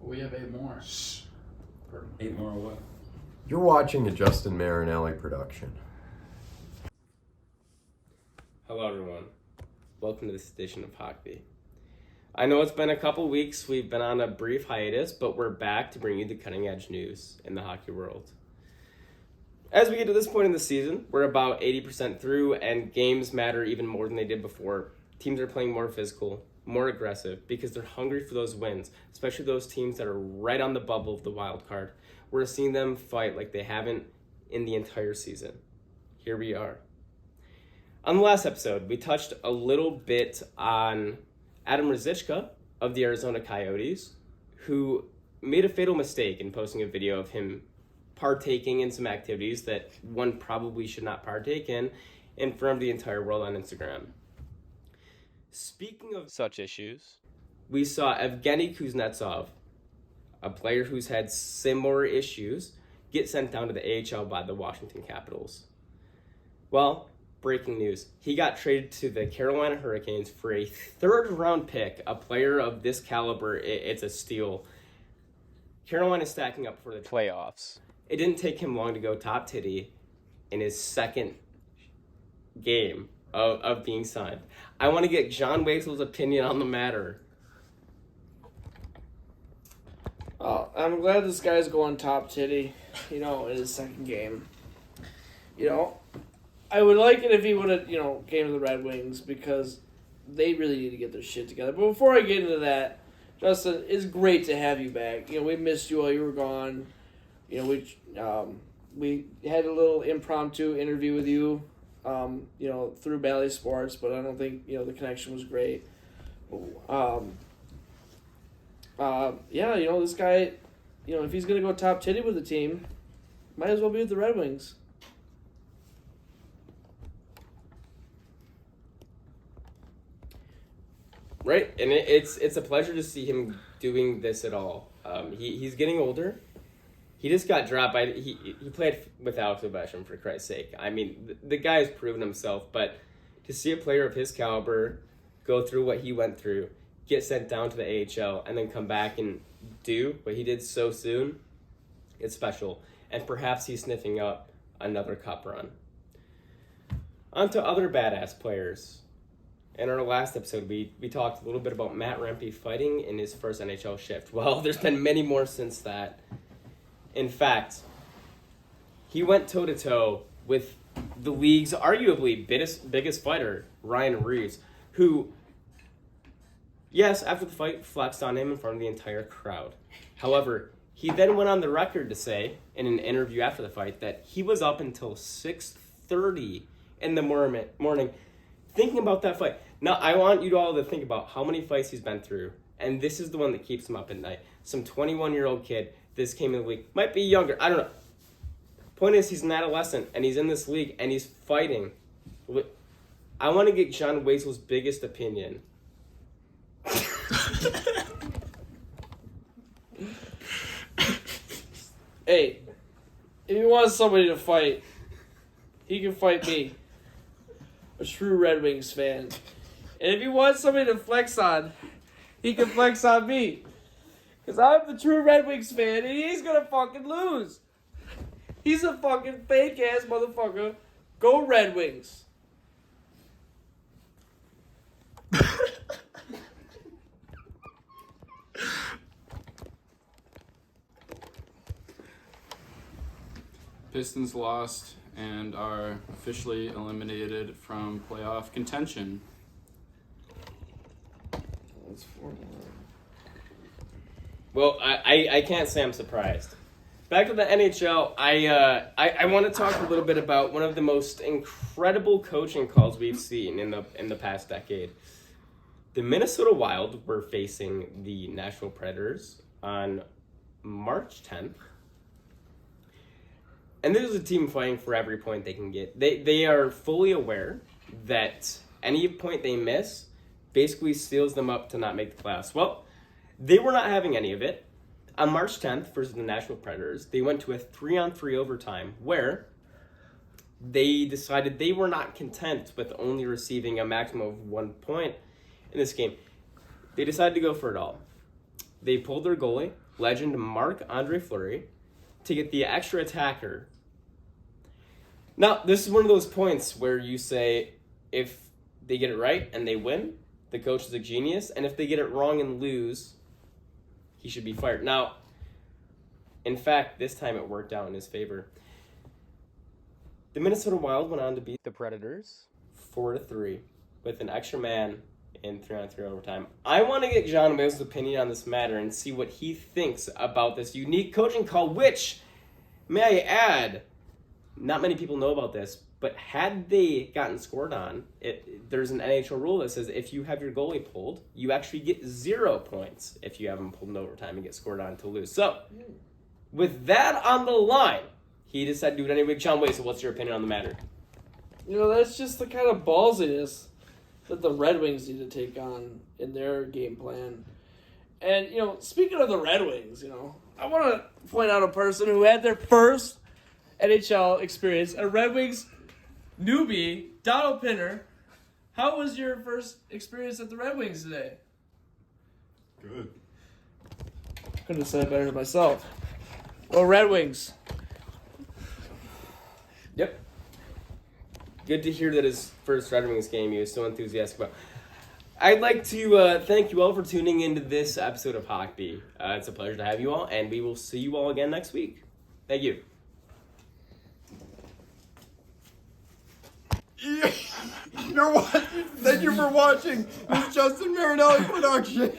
We have 8 more. 8 more what? You're watching a Justin Marinelli production. Hello, everyone. Welcome to this edition of Hockey. I know it's been a couple weeks. We've been on a brief hiatus, but we're back to bring you the cutting-edge news in the hockey world. As we get to this point in the season, we're about 80% through, and games matter even more than they did before. Teams are playing more physical, more aggressive, because they're hungry for those wins, especially those teams that are right on the bubble of the wild card. We're seeing them fight like they haven't in the entire season. Here we are. On the last episode, we touched a little bit on Adam Ruzicka of the Arizona Coyotes, who made a fatal mistake in posting a video of him partaking in some activities that one probably should not partake in front of the entire world on Instagram. Speaking of such issues, we saw Evgeny Kuznetsov, a player who's had similar issues, get sent down to the AHL by the Washington Capitals. Well, breaking news. He got traded to the Carolina Hurricanes for a 3rd-round pick. A player of this caliber, it's a steal. Carolina's stacking up for the playoffs. It didn't take him long to go top titty in his second game of being signed. I want to get John Wakel's opinion on the matter. I'm glad this guy's going top titty, in his second game. I would like it if he would have, came to the Red Wings because they really need to get their shit together. But before I get into that, Justin, it's great to have you back. We missed you while you were gone. We had a little impromptu interview with you, through Bally Sports, but I don't think, the connection was great. This guy, if he's going to go top titty with the team, might as well be with the Red Wings. Right, and it's a pleasure to see him doing this at all. He's getting older. He just got dropped by he played with Alex Ovechkin, for Christ's sake. I mean, the guy has proven himself, but to see a player of his caliber go through what he went through, get sent down to the AHL, and then come back and do what he did so soon, it's special. And perhaps he's sniffing up another cup run. On to other badass players. In our last episode, we talked a little bit about Matt Rempe fighting in his first NHL shift. Well, there's been many more since that. In fact, he went toe-to-toe with the league's arguably biggest fighter, Ryan Reeves, who, yes, after the fight, flexed on him in front of the entire crowd. However, he then went on the record to say, in an interview after the fight, that he was up until 6:30 in the morning thinking about that fight. Now, I want you all to think about how many fights he's been through, and this is the one that keeps him up at night. Some 21-year-old kid, this came in the league, might be younger, I don't know. Point is, he's an adolescent, and he's in this league, and he's fighting. I want to get John Wakel's biggest opinion. Hey, if he wants somebody to fight, he can fight me. A true Red Wings fan. And if he wants somebody to flex on, he can flex on me. Because I'm the true Red Wings fan, and he's going to fucking lose. He's a fucking fake-ass motherfucker. Go Red Wings. Pistons lost and are officially eliminated from playoff contention. That's 4-1. Well, I can't say I'm surprised. Back to the NHL, I want to talk a little bit about one of the most incredible coaching calls we've seen in the past decade. The Minnesota Wild were facing the Nashville Predators on March 10th. And this is a team fighting for every point they can get. They are fully aware that any point they miss basically seals them up to not make the playoffs. Well, they were not having any of it. On March 10th versus the Nashville Predators, they went to a 3-on-3 overtime where they decided they were not content with only receiving a maximum of 1 point in this game. They decided to go for it all. They pulled their goalie, legend Marc-Andre Fleury to get the extra attacker. Now, this is one of those points where you say if they get it right and they win, the coach is a genius, and if they get it wrong and lose, he should be fired. Now, in fact, this time it worked out in his favor. The Minnesota Wild went on to beat the Predators 4-3 with an extra man in 3-on-3 overtime. I want to get John Mills' opinion on this matter and see what he thinks about this unique coaching call, which, may I add, not many people know about this, but had they gotten scored on, there's an NHL rule that says if you have your goalie pulled, you actually get 0 points if you have him pulled in overtime and get scored on to lose. So, with that on the line, he decided to do it anyway. John Wade, so what's your opinion on the matter? That's just the kind of ballsiness that the Red Wings need to take on in their game plan. And, speaking of the Red Wings, I want to point out a person who had their first NHL experience, a Red Wings newbie, Donald Pinner. How was your first experience at the Red Wings today? Good. Couldn't have said it better than myself. Well, Red Wings. Yep. Good to hear that his first Red Wings game he was so enthusiastic about. I'd like to thank you all for tuning into this episode of Hockey. It's a pleasure to have you all, and we will see you all again next week. Thank you. Thank you for watching this Justin Marinelli production.